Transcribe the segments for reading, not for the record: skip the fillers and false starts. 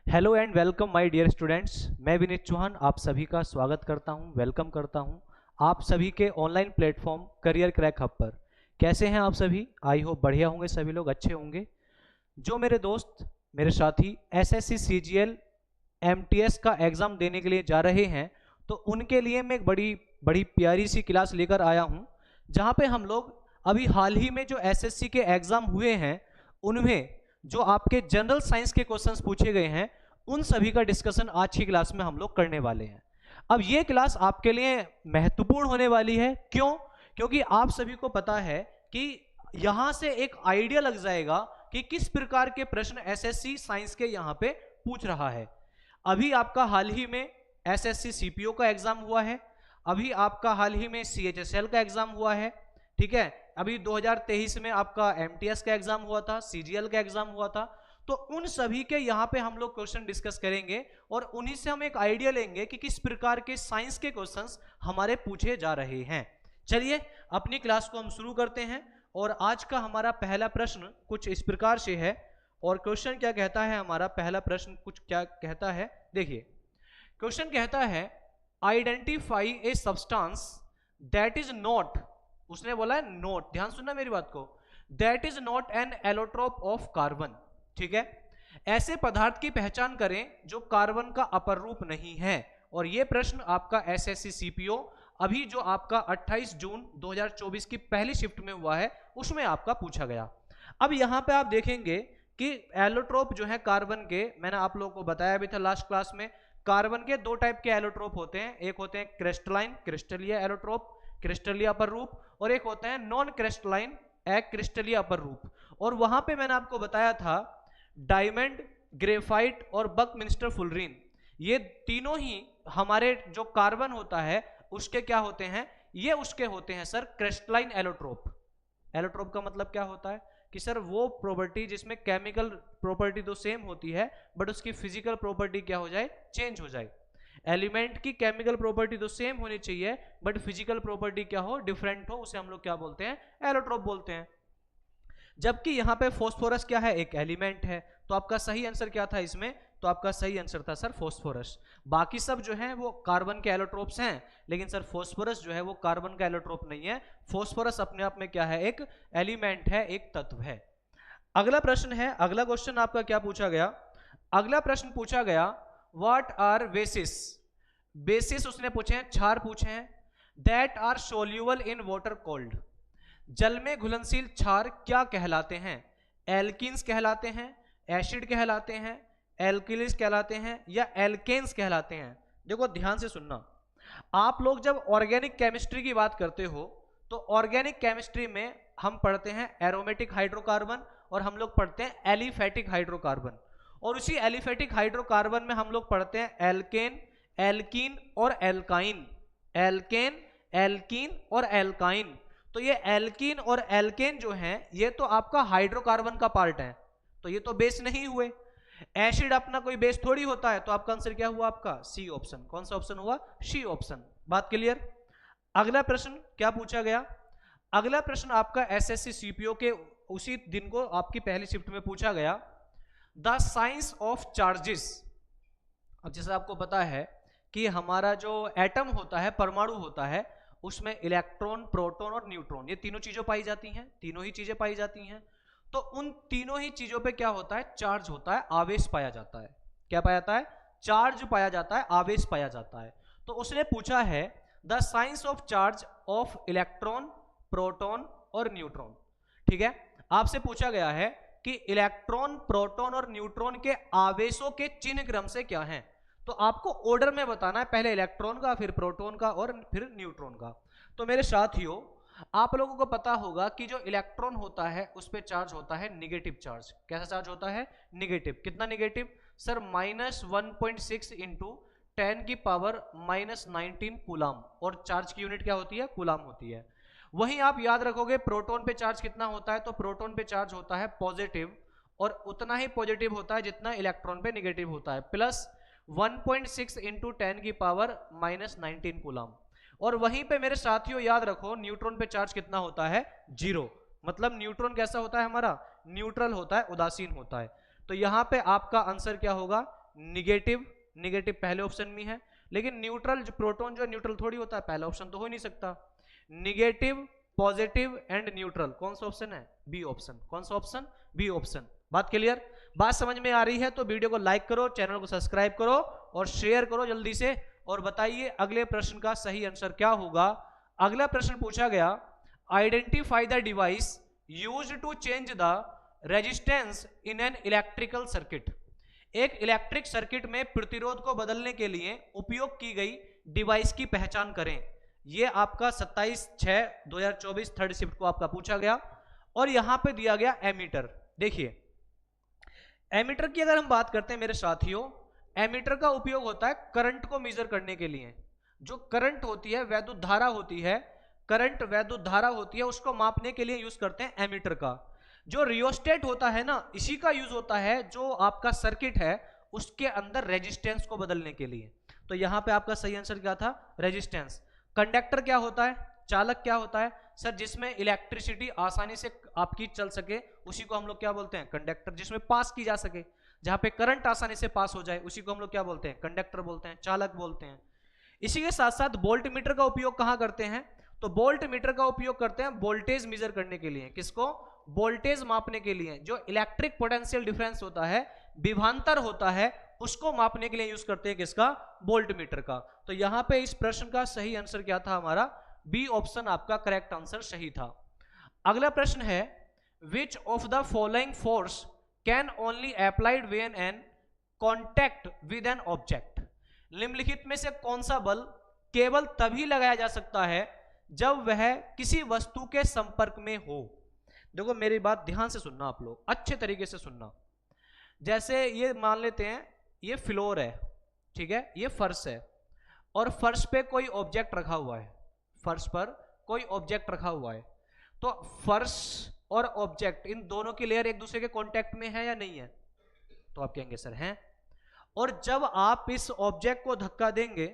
Hello and welcome my dear students. मैं विनीत चौहान आप सभी का स्वागत करता हूं, वेलकम करता हूं आप सभी के online platform career crack hub पर। कैसे हैं आप सभी? आई होप बढ़िया होंगे, सभी लोग अच्छे होंगे। जो मेरे दोस्त, मेरे साथी एसएससी सीजीएल एमटीएस का एग्ज़ाम देने के लिए जा रहे हैं, तो उनके लिए मैं एक बड़ी बड़ी प्यारी सी क्लास लेकर आया हूं, जहां पे हम लोग अभी हाल ही में जो एसएससी के एग्ज़ाम हुए हैं उनमें जो आपके जनरल साइंस के क्वेश्चंस पूछे गए हैं उन सभी का डिस्कशन आज की क्लास में हम लोग करने वाले हैं। अब ये क्लास आपके लिए महत्वपूर्ण होने वाली है। क्यों? क्योंकि आप सभी को पता है कि यहां से एक आइडिया लग जाएगा कि किस प्रकार के प्रश्न एसएससी साइंस के यहां पे पूछ रहा है। अभी आपका हाल ही में एसएससी सीपीओ का एग्जाम हुआ है, अभी आपका हाल ही में सीएचएसएल का एग्जाम हुआ है, ठीक है। अभी 2023 में आपका एमटीएस का एग्जाम हुआ था, सीजीएल का एग्जाम हुआ था। तो उन सभी के यहाँ पे हम लोग क्वेश्चन डिस्कस करेंगे और उन्हीं से हम एक आइडिया लेंगे कि किस प्रकार के साइंस के क्वेश्चंस हमारे पूछे जा रहे हैं। चलिए अपनी क्लास को हम शुरू करते हैं और आज का हमारा पहला प्रश्न कुछ इस प्रकार से है। और क्वेश्चन क्या कहता है? हमारा पहला प्रश्न कुछ क्या कहता है, देखिए। क्वेश्चन कहता है identify a substance that is not, उसने बोला है नोट, ध्यान सुनना मेरी बात को, that is not an allotrope of carbon, ठीक है। ऐसे पदार्थ की पहचान करें जो कार्बन का अपर रूप नहीं है। और यह प्रश्न आपका एसएससी सीपीओ अभी जो आपका 28 जून 2024 की पहली शिफ्ट में हुआ है उसमें आपका पूछा गया। अब यहां पे आप देखेंगे कि एलोट्रोप जो है कार्बन के, मैंने आप लोगों को बताया भी था लास्ट क्लास में, कार्बन के दो टाइप के एलोट्रोप होते हैं। एक होते हैं क्रिस्टलाइन क्रिस्टलीय एलोट्रोप, क्रिस्टलीय अपर रूप, और एक होता है नॉन क्रिस्टलाइन क्रिस्टलीय अपर रूप। और वहां पे मैंने आपको बताया था डायमंड, ग्रेफाइट और बकमिंस्टर फुलरीन, ये तीनों ही हमारे जो कार्बन होता है उसके क्या होते हैं, ये उसके होते हैं सर क्रिस्टलाइन एलोट्रोप। एलोट्रोप का मतलब क्या होता है कि सर वो प्रॉपर्टी जिसमें केमिकल प्रॉपर्टी तो सेम होती है बट उसकी फिजिकल प्रॉपर्टी क्या हो जाए, चेंज हो जाए। एलिमेंट की केमिकल प्रॉपर्टी तो सेम होनी चाहिए बट फिजिकल प्रॉपर्टी क्या हो, डिफरेंट हो, उसे हम लोग क्या बोलते हैं, एलोट्रोप बोलते हैं। जबकि यहां पे फॉस्फोरस क्या है, एक एलिमेंट है। तो आपका सही आंसर क्या था इसमें? तो आपका सही आंसर था सर फॉस्फोरस। बाकी सब जो है वो कार्बन के एलोट्रोप्स हैं, लेकिन सर फॉस्फोरस जो है वो कार्बन का एलोट्रोप नहीं है। फॉस्फोरस अपने आप में क्या है, एक एलिमेंट है, एक तत्व है। अगला प्रश्न है, अगला क्वेश्चन आपका क्या पूछा गया? अगला प्रश्न पूछा गया व्हाट आर बेसिस। बेसिस उसने पूछे हैं, क्षार पूछे हैं, that are soluble in water cold. जल में घुलनशील क्षार क्या कहलाते हैं? एल्किन्स कहलाते हैं, एसिड कहलाते हैं, एल्किलिस कहलाते हैं या एल्केन्स कहलाते हैं। देखो ध्यान से सुनना, आप लोग जब ऑर्गेनिक केमिस्ट्री की बात करते हो तो ऑर्गेनिक केमिस्ट्री में हम पढ़ते हैं एरोमेटिक हाइड्रोकार्बन और हम लोग पढ़ते हैं एलिफेटिक हाइड्रोकार्बन। और उसी एलिफेटिक हाइड्रोकार्बन में हम लोग पढ़ते हैं एल्केन, एल्कीन और एल्काइन। एल्केन, एल्कीन और एल्काइन। तो ये एल्कीन और एल्केन जो हैं ये तो आपका हाइड्रोकार्बन का पार्ट है, तो ये तो बेस नहीं हुए। एसिड अपना कोई बेस थोड़ी होता है। तो आपका आंसर क्या हुआ? आपका सी ऑप्शन। कौन सा ऑप्शन हुआ? C option. बात क्लियर? अगला प्रश्न क्या पूछा गया? अगला प्रश्न आपका एसएससी सीपीओ के उसी दिन को आपकी पहली शिफ्ट में पूछा गया, द साइंस ऑफ चार्जेस। अब जैसे आपको पता है कि हमारा जो एटम होता है, परमाणु होता है, उसमें इलेक्ट्रॉन, प्रोटॉन और न्यूट्रॉन, ये तीनों चीजें पाई जाती हैं, तीनों ही चीजें पाई जाती हैं। तो उन तीनों ही चीजों पे क्या होता है, चार्ज होता है, आवेश पाया जाता है। क्या पाया जाता है? चार्ज पाया जाता है, आवेश पाया जाता है। तो उसने पूछा है the science of charge of electron, proton और न्यूट्रॉन, ठीक है। आपसे पूछा गया है कि इलेक्ट्रॉन, प्रोटॉन और न्यूट्रॉन के आवेशों के चिन्ह क्रम से क्या है। तो आपको ऑर्डर में बताना है, पहले इलेक्ट्रॉन का, फिर प्रोटॉन का और फिर न्यूट्रॉन का। तो मेरे साथियों, आप लोगों को पता होगा कि जो इलेक्ट्रॉन होता है उस पर चार्ज होता है निगेटिव चार्ज। कैसा चार्ज होता है? निगेटिव। कितना निगेटिव सर? -1.6 इंटू 10 की पावर -19 कूलाम। और चार्ज की यूनिट क्या होती है? कूलाम होती है। वहीं आप याद रखोगे प्रोटॉन पे चार्ज कितना होता है? तो प्रोटॉन पे चार्ज होता है पॉजिटिव, और उतना ही पॉजिटिव होता है जितना इलेक्ट्रॉन पे निगेटिव होता है, प्लस 1.6 इंटू 10 की पावर -19 कूलाम। और वहीं पे मेरे साथियों याद रखो न्यूट्रॉन पे चार्ज कितना होता है? 0। मतलब न्यूट्रॉन कैसा होता है हमारा? न्यूट्रल होता है, उदासीन होता है। तो यहां पे आपका आंसर क्या होगा? निगेटिव, निगेटिव पहले ऑप्शन में है, लेकिन न्यूट्रल जो प्रोटॉन जो न्यूट्रल थोड़ी होता है, पहला ऑप्शन तो हो ही नहीं सकता। निगेटिव, पॉजिटिव एंड न्यूट्रल, कौन सा ऑप्शन है? B option. कौन सा ऑप्शन? B option. बात क्लियर? बात समझ में आ रही है तो वीडियो को लाइक करो, चैनल को सब्सक्राइब करो और शेयर करो जल्दी से। और बताइए अगले प्रश्न का सही आंसर क्या होगा। अगला प्रश्न पूछा गया, identify the device used to change the resistance in an electrical circuit. एक इलेक्ट्रिक सर्किट में प्रतिरोध को बदलने के लिए उपयोग की गई डिवाइस की पहचान करें। यह आपका 27/6/2024 थर्ड शिफ्ट को आपका पूछा गया और यहां पे दिया गया एमीटर। देखिए एमीटर की अगर हम बात करते हैं मेरे साथियों, एमीटर का उपयोग होता है करंट को मेजर करने के लिए। जो करंट होती है, वैद्युत धारा होती है, करंट वैद्युत धारा होती है, उसको मापने के लिए यूज करते हैं एमीटर का। जो रियोस्टेट होता है ना, इसी का यूज होता है जो आपका सर्किट है उसके अंदर रेजिस्टेंस को बदलने के लिए। तो यहां पे आपका सही आंसर क्या था? रेजिस्टेंस। कंडक्टर क्या होता है? चालक क्या होता है? सर जिसमें इलेक्ट्रिसिटी आसानी से आपकी चल सके उसी को हम लोग क्या बोलते हैं? कंडक्टर। जिसमें पास की जा सके, जहां पे करंट आसानी से पास हो जाए उसी को हम लोग क्या बोलते हैं? कंडक्टर बोलते हैं, चालक बोलते हैं। इसी के साथ साथ वोल्ट मीटर का उपयोग कहां करते हैं? तो वोल्ट मीटर का उपयोग करते हैं वोल्टेज मेजर करने के लिए। किसको? वोल्टेज मापने के लिए। जो इलेक्ट्रिक पोटेंशियल डिफरेंस होता है, विभवांतर होता है, उसको मापने के लिए यूज करते हैं किसका? वोल्ट मीटर का। तो यहां पे इस प्रश्न का सही आंसर क्या था हमारा? बी ऑप्शन आपका करेक्ट आंसर सही था। अगला प्रश्न है, which of the following force can only applied when an contact with an object. निम्नलिखित में से कौन सा बल केवल तभी लगाया जा सकता है जब वह किसी वस्तु के संपर्क में हो। देखो मेरी बात ध्यान से सुनना, आप लोग अच्छे तरीके से सुनना। जैसे ये मान लेते हैं ये फ्लोर है, ठीक है, ये फर्श है और फर्श पे कोई ऑब्जेक्ट रखा हुआ है, फर्श पर कोई ऑब्जेक्ट रखा हुआ है। तो फर्श और ऑब्जेक्ट इन दोनों की लेयर एक दूसरे के कांटेक्ट में है या नहीं है? तो आप कहेंगे सर हैं। और जब आप इस ऑब्जेक्ट को धक्का देंगे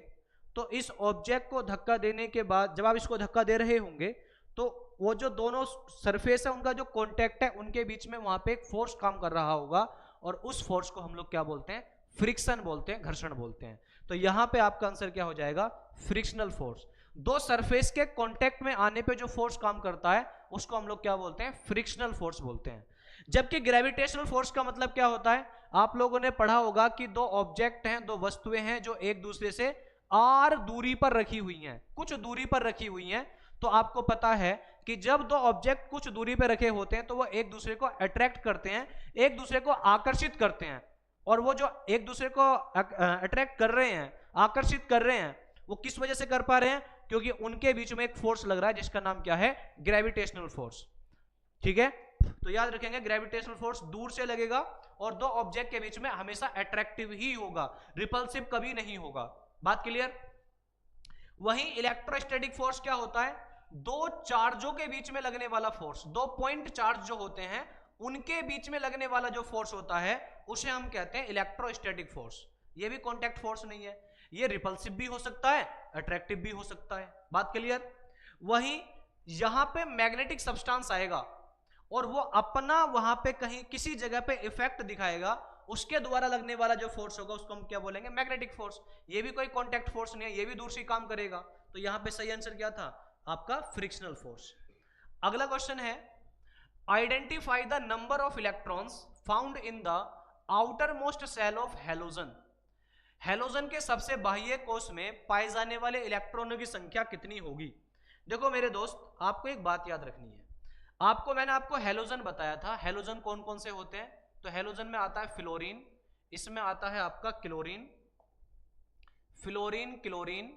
तो इस ऑब्जेक्ट को धक्का देने के बाद जब आप इसको धक्का दे रहे होंगे तो वो जो दोनों सरफेस है उनका जो कांटेक्ट है उनके बीच में वहां पे एक फोर्स काम कर रहा होगा और उस फोर्स को हम लोग क्या बोलते हैं? फ्रिक्शन बोलते हैं, घर्षण बोलते हैं। तो यहां पे आपका आंसर क्या हो जाएगा? Frictional force. दो सरफेस के कांटेक्ट में आने पे जो फोर्स काम करता है उसको हम लोग क्या बोलते हैं? फ्रिक्शनल फोर्स बोलते हैं। जबकि ग्रेविटेशनल फोर्स का मतलब क्या होता है? आप लोगों ने पढ़ा होगा कि दो ऑब्जेक्ट हैं, दो वस्तुएं हैं जो एक दूसरे से r दूरी पर रखी हुई हैं, कुछ दूरी पर रखी हुई हैं। तो आपको पता है कि जब दो ऑब्जेक्ट कुछ दूरी पर रखे होते हैं तो वो एक दूसरे को अट्रैक्ट करते हैं, एक दूसरे को आकर्षित करते हैं। और वो जो एक दूसरे को अट्रैक्ट कर रहे हैं, आकर्षित कर रहे हैं, वो किस वजह से कर पा रहे हैं? क्योंकि उनके बीच में एक फोर्स लग रहा है जिसका नाम क्या है? Gravitational force. ठीक है, तो याद रखेंगे ग्रेविटेशनल फोर्स दूर से लगेगा और दो ऑब्जेक्ट के बीच में हमेशा अट्रैक्टिव ही होगा, रिपल्सिव कभी नहीं होगा। बात क्लियर? वहीं इलेक्ट्रोस्टैटिक फोर्स क्या होता है? दो चार्जों के बीच में लगने वाला फोर्स, दो पॉइंट चार्ज जो होते हैं उनके बीच में लगने वाला जो फोर्स होता है उसे हम कहते हैं इलेक्ट्रोस्टैटिक फोर्स। ये भी कॉन्टैक्ट फोर्स नहीं है, ये रिपल्सिव भी हो सकता है, अट्रैक्टिव भी हो सकता है। बात क्लियर? वहीं यहां पे मैग्नेटिक सब्सटेंस आएगा और वो अपना वहां पे कहीं किसी जगह पे इफेक्ट दिखाएगा, उसके द्वारा लगने वाला जो फोर्स होगा उसको हम क्या बोलेंगे? Magnetic force. ये भी कोई कॉन्टैक्ट फोर्स नहीं है, ये भी दूर से काम करेगा। तो यहां पे सही आंसर क्या था? आपका फ्रिक्शनल फोर्स। अगला क्वेश्चन है, identify the number of electrons found in the outermost shell of halogen. Halogen के सबसे बाह्य कोश में पाए जाने वाले इलेक्ट्रॉनों की संख्या कितनी होगी? देखो मेरे दोस्त, आपको एक बात याद रखनी है। मैंने आपको हैलोजन बताया था, हैलोजन कौन कौन से होते हैं? तो हैलोजन में आता है फ्लोरीन, इसमें आता है आपका chlorine, fluorine, chlorine,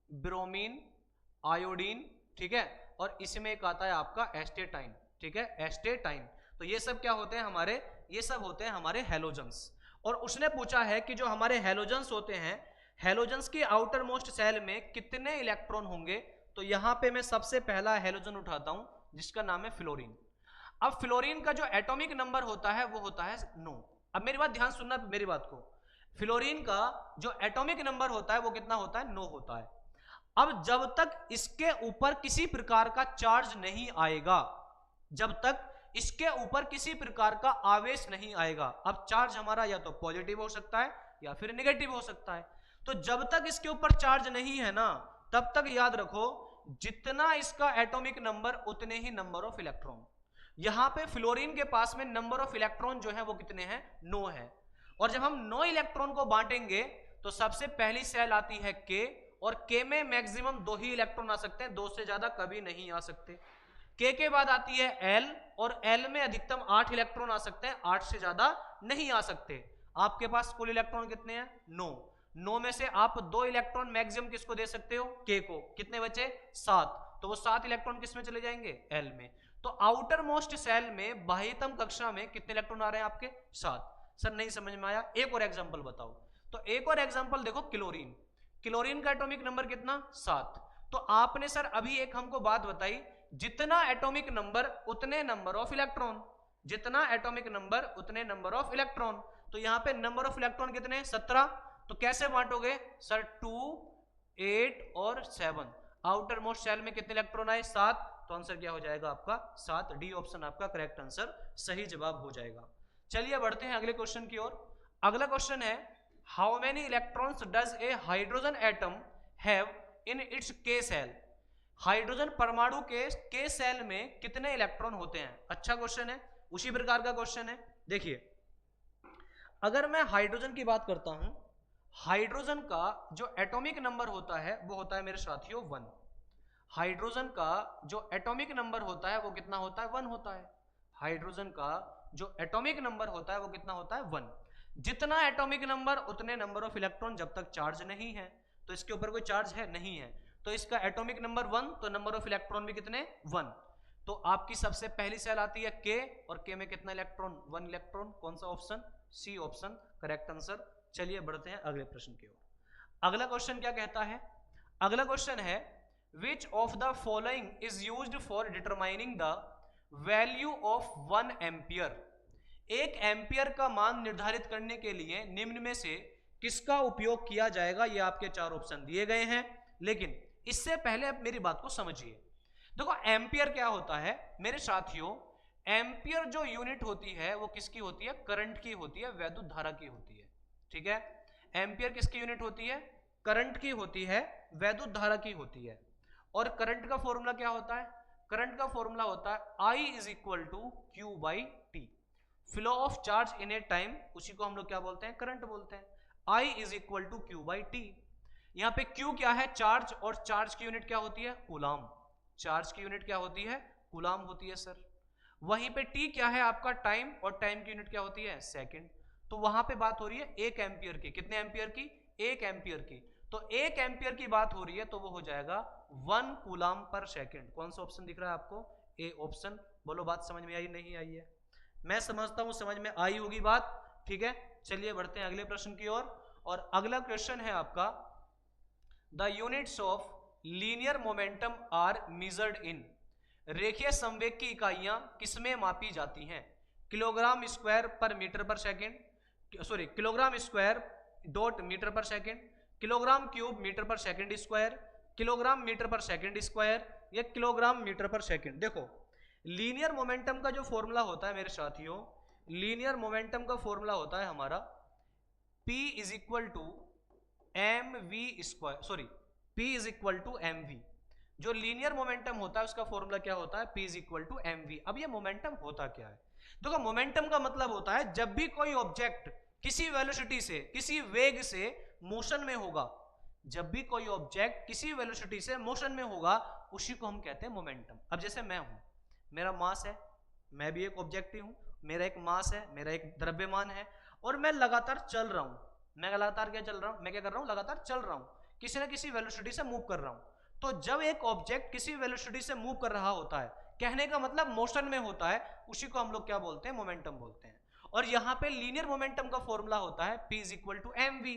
bromine, iodine, ठीक है, और इसमें एक आता है आपका एस्टेटाइन, ठीक है, एस्टेटाइन। तो ये सब क्या होते हैं हमारे? ये सब होते हैं हमारे हैलोजन्स। और उसने पूछा है कि जो हमारे हैलोजन्स होते हैं, हैलोजन्स की आउटर मोस्ट सेल में कितने इलेक्ट्रॉन होंगे? तो यहां पे मैं सबसे पहला हैलोजन उठाता हूं जिसका नाम है फ्लोरीन। अब फ्लोरीन का जो एटॉमिक नंबर होता है वो होता है 9। अब मेरी बात ध्यान सुनना, मेरी बात को। फ्लोरीन का जो एटॉमिक नंबर होता है वो कितना होता है? 9 होता है। अब जब तक इसके ऊपर किसी प्रकार का चार्ज नहीं आएगा, जब तक इसके ऊपर किसी प्रकार का आवेश नहीं आएगा। अब चार्ज हमारा या तो पॉजिटिव हो सकता है या फिर नेगेटिव हो सकता है। तो जब तक इसके ऊपर चार्ज नहीं है ना, तब तक याद रखो जितना इसका एटॉमिक नंबर उतने ही नंबर ऑफ इलेक्ट्रॉन। यहां पे फ्लोरीन के पास में नंबर ऑफ इलेक्ट्रॉन जो है वो कितने हैं, 9 है। और जब हम 9 इलेक्ट्रॉन को बांटेंगे तो सबसे पहली सेल आती है के, और के में मैक्सिमम 2 ही इलेक्ट्रॉन आ सकते हैं, 2 से ज्यादा कभी नहीं आ सकते। के बाद आती है एल, और एल में अधिकतम 8 इलेक्ट्रॉन आ सकते हैं, 8 से ज्यादा नहीं आ सकते। आपके पास कुल इलेक्ट्रॉन कितने हैं, 9 में से आप 2 इलेक्ट्रॉन मैक्सिमम किसको दे सकते हो, के को। कितने बचे, 7, तो वो 7 इलेक्ट्रॉन किस में चले जाएंगे, एल में। तो आउटर मोस्ट सेल में बाह्यतम कक्षा में कितने इलेक्ट्रॉन आ रहे हैं आपके, 7। सर नहीं समझ में आया, एक और एग्जांपल बताओ। तो एक और एग्जांपल देखो, क्लोरीन। क्लोरीन का एटॉमिक नंबर कितना, 7। तो आपने सर अभी एक हमको बात बताई, जितना एटॉमिक नंबर उतने नंबर ऑफ इलेक्ट्रॉन, जितना एटॉमिक नंबर उतने नंबर ऑफ इलेक्ट्रॉन। तो यहां पे नंबर ऑफ इलेक्ट्रॉन कितने, 17। तो कैसे बांटोगे सर, 2, 8 और 7। आउटर मोस्ट सेल में कितने इलेक्ट्रॉन आए, 7। तो आंसर क्या हो जाएगा आपका, 7। डी ऑप्शन आपका करेक्ट आंसर, सही जवाब हो जाएगा। चलिए बढ़ते हैं अगले क्वेश्चन की ओर। अगला क्वेश्चन है, how many electrons does a hydrogen atom have in its के सेल। हाइड्रोजन परमाणु के सेल में कितने इलेक्ट्रॉन होते हैं। अच्छा क्वेश्चन है, उसी प्रकार का क्वेश्चन है। देखिए, अगर मैं हाइड्रोजन की बात करता हूं, हाइड्रोजन का जो एटॉमिक नंबर होता है वो होता है मेरे साथियों 1। हाइड्रोजन का जो एटॉमिक नंबर होता है वो कितना होता है, 1 होता है। हाइड्रोजन का जो एटॉमिक नंबर होता है वो कितना होता है, 1। जितना एटॉमिक नंबर उतने नंबर ऑफ इलेक्ट्रॉन, जब तक चार्ज नहीं है। तो इसके ऊपर कोई चार्ज है नहीं है, तो इसका एटॉमिक नंबर 1, तो नंबर ऑफ इलेक्ट्रॉन भी कितने, 1। तो आपकी सबसे पहली सेल आती है के, और के में कितना इलेक्ट्रॉन, 1 इलेक्ट्रॉन। कौन सा option, C option correct answer. चलिए बढ़ते हैं अगले प्रश्न की ओर। अगला क्वेश्चन क्या कहता है, अगला क्वेश्चन है, which of the following is used for determining the value of 1 ampere. 1 ampere का मान निर्धारित करने के लिए निम्न में से किसका उपयोग किया जाएगा। ये आपके 4 ऑप्शन दिए गए हैं, लेकिन इससे पहले आप मेरी बात को समझिए। देखो, एम्पियर क्या होता है मेरे साथियों, एम्पियर जो यूनिट होती है वो किसकी होती है, करंट की होती है, वैद्युत धारा की होती है। ठीक है, एम्पियर किसकी यूनिट होती है, करंट की होती है, वैद्युत धारा की होती है। और करंट का फॉर्मूला क्या होता है, करंट का फॉर्मूला होता है I is equal to Q by T. Flow of charge in a time, उसी को हम लोग क्या बोलते हैं, करंट बोलते हैं। I is equal to Q by T. यहाँ पे Q क्या है, चार्ज, और चार्ज की यूनिट क्या होती है, कूलाम। चार्ज की यूनिट क्या होती है, कूलाम होती है सर। वहीं पे T क्या है आपका, टाइम, और टाइम की यूनिट क्या होती है, सेकंड। तो वहां पे बात हो रही है 1 एम्पियर की। कितने एम्पियर की, 1 एम्पियर की। तो 1 एम्पियर की बात हो रही है, तो वो हो जाएगा 1 कूलाम पर सेकंड। कौन सा ऑप्शन दिख रहा है आपको, ए ऑप्शन। बोलो बात समझ में आई नहीं आई है, मैं समझता हूं समझ में आई होगी बात। ठीक है, चलिए बढ़ते हैं अगले प्रश्न की ओर। और अगला क्वेश्चन है आपका, the units of linear momentum are measured in. रेखीय संवेग की इकाइयां किसमें मापी जाती हैं। Kilogram square per metre per second, sorry kilogram square dot metre per second, kilogram cube metre per second square, kilogram metre per second square, या kilogram metre per second. देखो, लीनियर मोमेंटम का जो फॉर्मूला होता है मेरे साथियों, linear momentum का formula होता है हमारा P is equal to M V square, sorry P is equal to M V. जो लीनियर मोमेंटम होता है उसका फॉर्मूला क्या होता है, P is equal to M V. अब ये मोमेंटम होता क्या है, देखो मोमेंटम का मतलब होता है जब भी कोई ऑब्जेक्ट किसी वेलोसिटी से, किसी वेग से मोशन में होगा, जब भी कोई ऑब्जेक्ट किसी वेलोसिटी से मोशन में होगा, उसी को हम कहते हैं मोमेंटम। अब जैसे मैं हूं, मेरा मास है, मैं भी एक ऑब्जेक्ट ही हूं, मेरा एक मास है, मेरा एक द्रव्यमान है, और मैं लगातार चल रहा हूं। मैं लगातार क्या चल रहा हूं, मैं क्या कर रहा हूं, लगातार चल रहा हूं, किसी ना किसी वेलोसिटी से मूव कर रहा हूं। तो जब एक ऑब्जेक्ट किसी वेलोसिटी से मूव कर रहा होता है, कहने का मतलब मोशन में होता है, उसी को हम लोग क्या बोलते हैं, मोमेंटम बोलते हैं। और यहां पे लीनियर मोमेंटम का फॉर्मूला होता है P is equal to M V.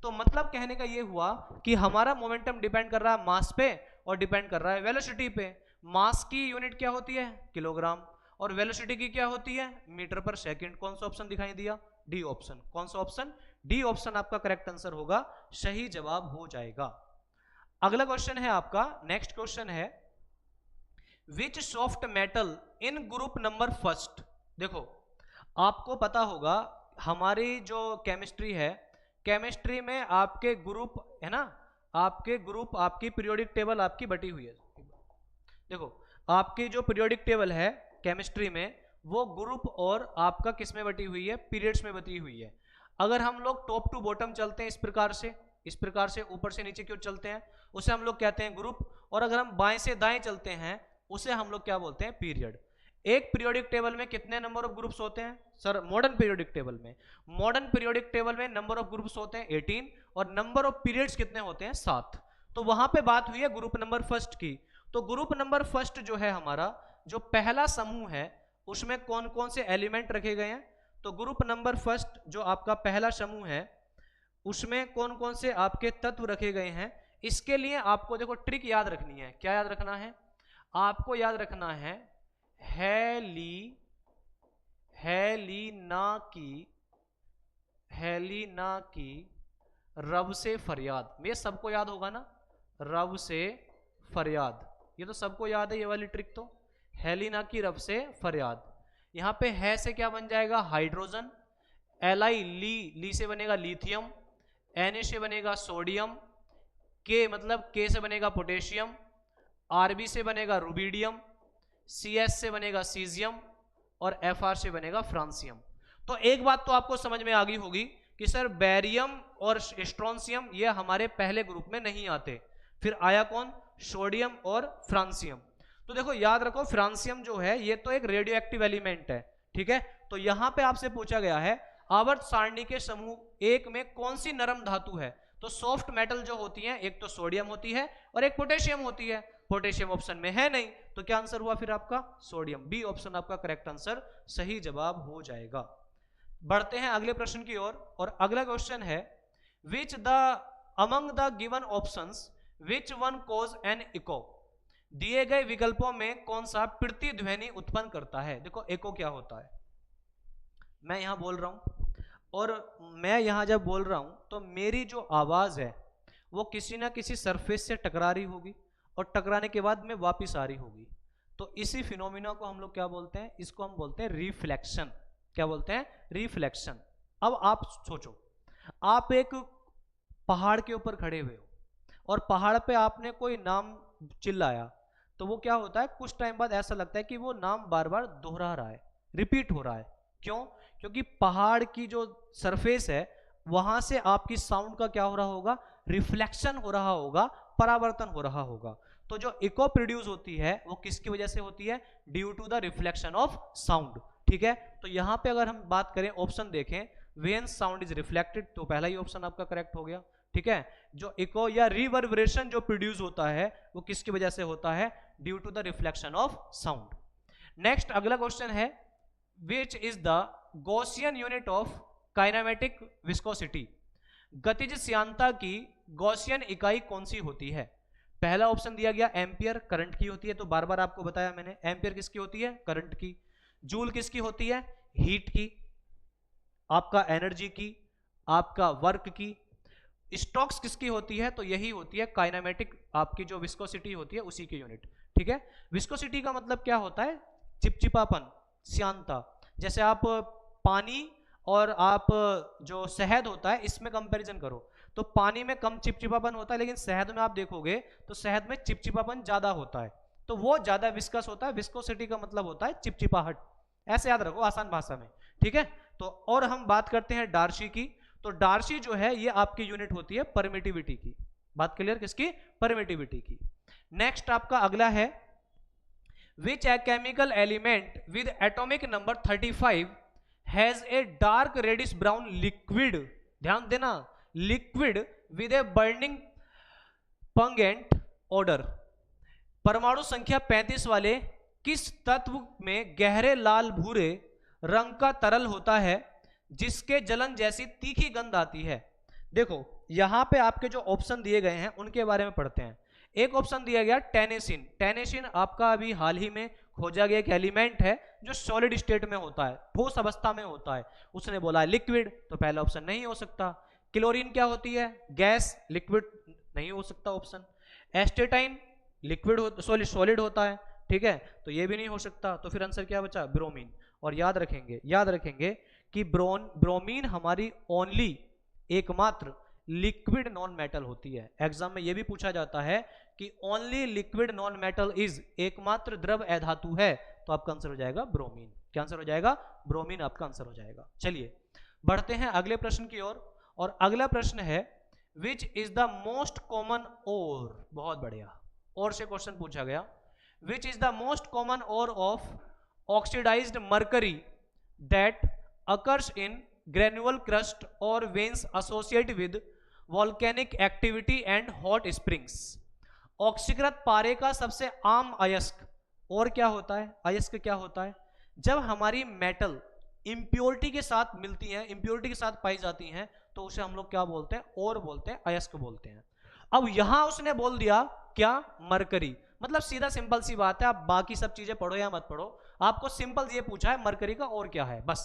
तो मतलब कहने का ये हुआ कि हमारा मोमेंटम डिपेंड कर रहा है मास पे और डिपेंड कर रहा है वेलोसिटी पे। मास की यूनिट क्या होती है, किलोग्राम, और वेलोसिटी की क्या होती है, मीटर पर सेकंड। कौन सा ऑप्शन दिखाई दिया, डी ऑप्शन। कौन सा ऑप्शन, डी ऑप्शन आपका करेक्ट आंसर होगा, सही जवाब हो जाएगा। अगला क्वेश्चन है आपका, नेक्स्ट क्वेश्चन है, which soft metal in group number first. देखो आपको पता होगा हमारी जो केमिस्ट्री है, केमिस्ट्री में आपके ग्रुप है ना, आपके ग्रुप, आपकी पीरियोडिक टेबल आपकी बटी हुई है। देखो आपकी जो पीरियोडिक टेबल है केमिस्ट्री में, वो ग्रुप और आपका किस में बटी हुई है, पीरियड्स में बटी हुई है। अगर हम लोग टॉप टू बॉटम चलते हैं इस प्रकार से ऊपर से नीचे की ओर चलते हैं, उसे हम लोग कहते हैं ग्रुप। और अगर हम बाएं से दाएं चलते हैं उसे हम लोग क्या बोलते हैं, पीरियड। एक पीरियोडिक टेबल में कितने नंबर ऑफ ग्रुप्स होते हैं सर? मॉडर्न पीरियोडिक टेबल में नंबर ऑफ ग्रुप्स होते हैं 18 और नंबर ऑफ पीरियड्स कितने होते हैं, 7। तो वहां पे बात हुई है ग्रुप नंबर फर्स्ट की। तो ग्रुप नंबर फर्स्ट जो है हमारा, जो पहला समूह है, उसमें कौन कौन से एलिमेंट रखे गए हैं? तो ग्रुप नंबर फर्स्ट जो आपका पहला समूह है, उसमें कौन कौन से आपके तत्व रखे गए हैं? इसके लिए आपको देखो ट्रिक याद रखनी है। क्या याद रखना है? आपको याद रखना है हेलिना की रब से फरियाद। ये सबको याद होगा ना, रब से फरियाद, ये तो सबको याद है ये वाली ट्रिक। तो हेलिना की रब से फरियाद, यहां पे है से क्या बन जाएगा, हाइड्रोजन। एलाई ली से बनेगा लिथियम, Na से बनेगा सोडियम, के मतलब के से बनेगा पोटेशियम, Rb से बनेगा रुबिडियम, Cs से बनेगा सीजियम और Fr से बनेगा फ्रांसियम। तो एक बात तो आपको समझ में आ गई होगी कि सर बेरियम और स्ट्रोंसियम ये हमारे पहले ग्रुप में नहीं आते, फिर आया कौन, सोडियम और फ्रांसियम। तो देखो याद रखो फ्रांसियम जो है ये तो एक रेडियो एक्टिव एलिमेंट है, ठीक है। तो यहां पे आपसे पूछा गया है आवर्त सारणी के समूह एक में कौन सी नरम धातु है? तो सॉफ्ट मेटल जो होती है, एक तो सोडियम होती है और एक पोटेशियम होती है। पोटेशियम ऑप्शन में है नहीं, तो क्या आंसर हुआ फिर आपका, सोडियम। बी ऑप्शन आपका करेक्ट आंसर, सही जवाब हो जाएगा। बढ़ते हैं अगले प्रश्न की ओर, और अगला क्वेश्चन है which the among the given options which one cause an echo. दिए गए विकल्पों में कौन सा पृथ्वी ध्वनि उत्पन्न करता है? देखो इको क्या होता है, मैं यहां बोल रहा हूं और मैं यहां जब बोल रहा हूं तो मेरी जो आवाज है वो किसी ना किसी सरफेस से टकरा रही होगी और टकराने के बाद में वापस आ रही होगी। तो इसी फिनोमिना को हम लोग क्या बोलते हैं, इसको हम बोलते हैं रिफ्लेक्शन। क्या बोलते हैं, रिफ्लेक्शन। अब आप सोचो, आप एक पहाड़ के ऊपर खड़े हुए हो और पहाड़ पे आपने कोई नाम चिल्लाया, तो वो क्या होता है, कुछ टाइम बाद ऐसा लगता है कि वो नाम बार बार दोहरा रहा है, रिपीट हो रहा है। क्यों? क्योंकि पहाड़ की जो सरफेस है वहां से आपकी साउंड का क्या हो रहा होगा, रिफ्लेक्शन हो रहा होगा, परावर्तन हो रहा होगा। तो जो इको प्रोड्यूस होती है वो किसकी वजह से होती है, due to the reflection of sound, ठीक है। तो यहां पे अगर हम बात करें, ऑप्शन देखें, व्हेन साउंड इज रिफ्लेक्टेड, तो पहला ही ऑप्शन आपका करेक्ट हो गया, ठीक है। जो इको या रिवर्बरेशन जो प्रोड्यूस होता है वो किसकी वजह से होता है, due to the reflection of sound. Next अगला क्वेश्चन है which is the Gaussian unit of kinematic viscosity. गतिज श्यानता की गॉसियन इकाई कौन सी होती है? पहला ऑप्शन दिया गया एम्पियर, करंट की होती है, तो बार बार आपको बताया मैंने, एम्पियर किसकी होती है, करंट की। जूल किसकी होती है, हीट की, आपका एनर्जी की, आपका वर्क की। स्टोक्स किसकी होती है, तो यही होती है काइनेमेटिक, आपकी जो विस्कोसिटी होती है उसी की यूनिट, ठीक है। विस्कोसिटी का मतलब क्या होता है, चिपचिपापन, श्यानता। जैसे आप पानी और आप जो शहद होता है इसमें कंपैरिजन करो, तो पानी में कम चिपचिपापन होता है, लेकिन शहद में आप देखोगे तो शहद में चिपचिपापन ज्यादा होता है, तो वो ज्यादा विस्कस होता है। विस्कोसिटी का मतलब होता है चिपचिपाहट, ऐसे याद रखो आसान भाषा में, ठीक है। तो और हम बात करते हैं डार्सी की, तो डार्सी जो है ये आपकी यूनिट होती है परमिटिविटी की। बात क्लियर किसकी, परमिटिविटी की। नेक्स्ट आपका अगला है which a chemical element with atomic number 35 has a dark reddish brown liquid, ध्यान देना, liquid with a burning pungent odour. परमाणु संख्या 35 वाले किस तत्व में गहरे लाल भूरे रंग का तरल होता है जिसके जलन जैसी तीखी गंध आती है? देखो यहां पे आपके जो ऑप्शन दिए गए हैं उनके बारे में पढ़ते हैं। एक ऑप्शन दिया गया टेनेसिन। टेनेसिन आपका अभी हाल ही में खोजा गया एक एलिमेंट है जो सॉलिड स्टेट में होता है, ठोस अवस्था में होता है। उसने बोला लिक्विड, तो पहला ऑप्शन नहीं हो सकता। क्लोरीन क्या होती है, गैस, लिक्विड नहीं हो सकता ऑप्शन। एस्टेटाइन लिक्विड सॉलिड होता है, ठीक है, तो ये भी नहीं हो सकता, तो फिर आंसर क्या बचा? ब्रोमीन। और याद रखेंगे कि ब्रोमीन हमारी ओनली एकमात्र लिक्विड नॉन मेटल होती है। एग्जाम में ये भी पूछा जाता है कि only liquid non metal is, एकमात्र द्रव अधातु है, तो आपका आंसर हो जाएगा ब्रोमीन। क्या आंसर हो जाएगा? ब्रोमीन आपका आंसर हो जाएगा। चलिए बढ़ते हैं अगले प्रश्न की ओर, और अगला प्रश्न है which is the most common ore. बहुत बढ़िया, और से क्वेश्चन पूछा गया। Which is the most common ore of oxidized mercury that occurs in granular crust और veins associated with volcanic activity and hot springs. ऑक्सीकृत पारे का सबसे आम अयस्क और क्या होता है? अयस्क क्या होता है? जब हमारी मेटल इंप्योरिटी के साथ मिलती हैं, इंप्योरिटी के साथ पाई जाती हैं, तो उसे हम लोग क्या बोलते हैं? और बोलते हैं, अयस्क बोलते हैं। अब यहां उसने बोल दिया क्या? मरकरी। मतलब सीधा सिंपल सी बात है, आप बाकी सब चीजें पढ़ो या मत पढ़ो, आपको सिंपल ये पूछा है मरकरी का और क्या है, बस।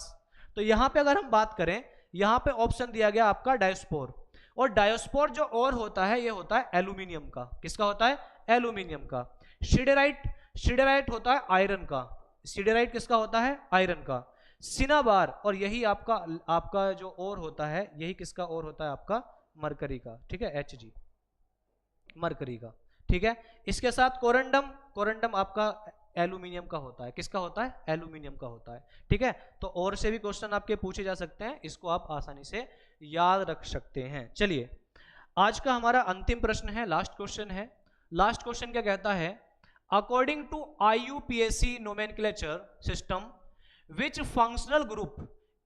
तो यहां पे अगर हम बात करें, यहां पे ऑप्शन दिया गया आपका डायोस्पोर, और डायोस्पोर जो और होता है ये होता है एल्यूमिनियम का। किसका होता है? एल्यूमिनियम का। सिडेराइट होता है आयरन का। सिडेराइट किसका होता है? आयरन का। सिनाबार, और यही आपका जो और होता है, यही किसका और होता है? आपका मरकरी का। ठीक है, Hg, मरकरी का। ठीक है, इसके साथ कोरंडम आपका एल्यूमिनियम का होता है। किसका होता है? एल्यूमिनियम का होता है। ठीक है, तो और से भी क्वेश्चन आपके पूछे जा सकते हैं, इसको आप आसानी से याद रख सकते हैं। चलिए आज का हमारा अंतिम प्रश्न है, लास्ट क्वेश्चन है। लास्ट क्वेश्चन क्या कहता है? According to IUPAC nomenclature system which functional group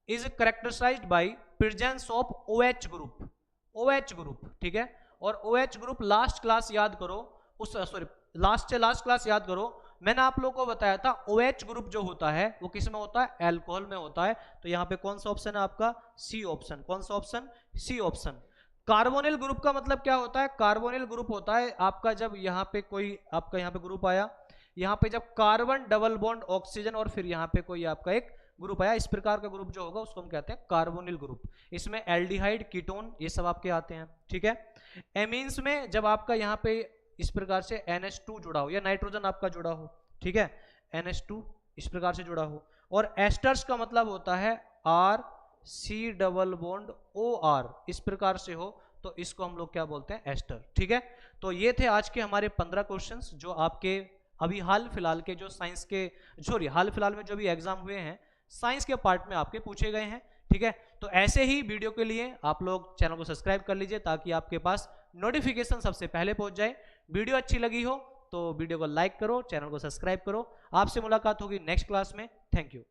is characterized by presence of OH group. OH group, ठीक है, और OH ग्रुप लास्ट क्लास याद करो, लास्ट क्लास याद करो, मैंने आप लोगों को बताया था OH ग्रुप जो होता है वो किस में होता है? अल्कोहल में होता है। तो यहाँ पे कौन सा ऑप्शन है आपका? C option. कौन सा option? C option. Carbonyl group का मतलब क्या होता है? कार्बोनिल ग्रुप होता है आपका जब यहाँ पे कोई आपका यहाँ पे ग्रुप आया, यहाँ पे जब कार्बन डबल बॉन्ड ऑक्सीजन और फिर यहाँ पे कोई आपका एक ग्रुप आया, इस प्रकार का ग्रुप जो होगा उसको हम कहते हैं कार्बोनिल ग्रुप। इसमें एल्डिहाइड, कीटोन ये सब आपके आते हैं। ठीक है, एमीन्स में जब आपका यहाँ पे इस प्रकार से NH2 जुड़ा हो या नाइट्रोजन आपका जुड़ा हो, ठीक है, NH2 इस प्रकार से जुड़ा हो, और एस्टर्स का मतलब होता है RC डबल बॉन्ड OR, इस प्रकार से हो तो इसको हम लोग क्या बोलते हैं? एस्टर। ठीक है, तो ये थे आज के हमारे 15 क्वेश्चंस जो आपके अभी हाल फिलहाल के जो साइंस के हाल फिलहाल में जो भी एग्जाम हुए हैं साइंस के पार्ट में आपके पूछे गए हैं। ठीक है, तो ऐसे ही वीडियो के लिए आप लोग चैनल को सब्सक्राइब कर लीजिए ताकि आपके पास नोटिफिकेशन सबसे पहले पहुंच जाए। वीडियो अच्छी लगी हो तो वीडियो को लाइक करो, चैनल को सब्सक्राइब करो। आपसे मुलाकात होगी नेक्स्ट क्लास में। Thank you.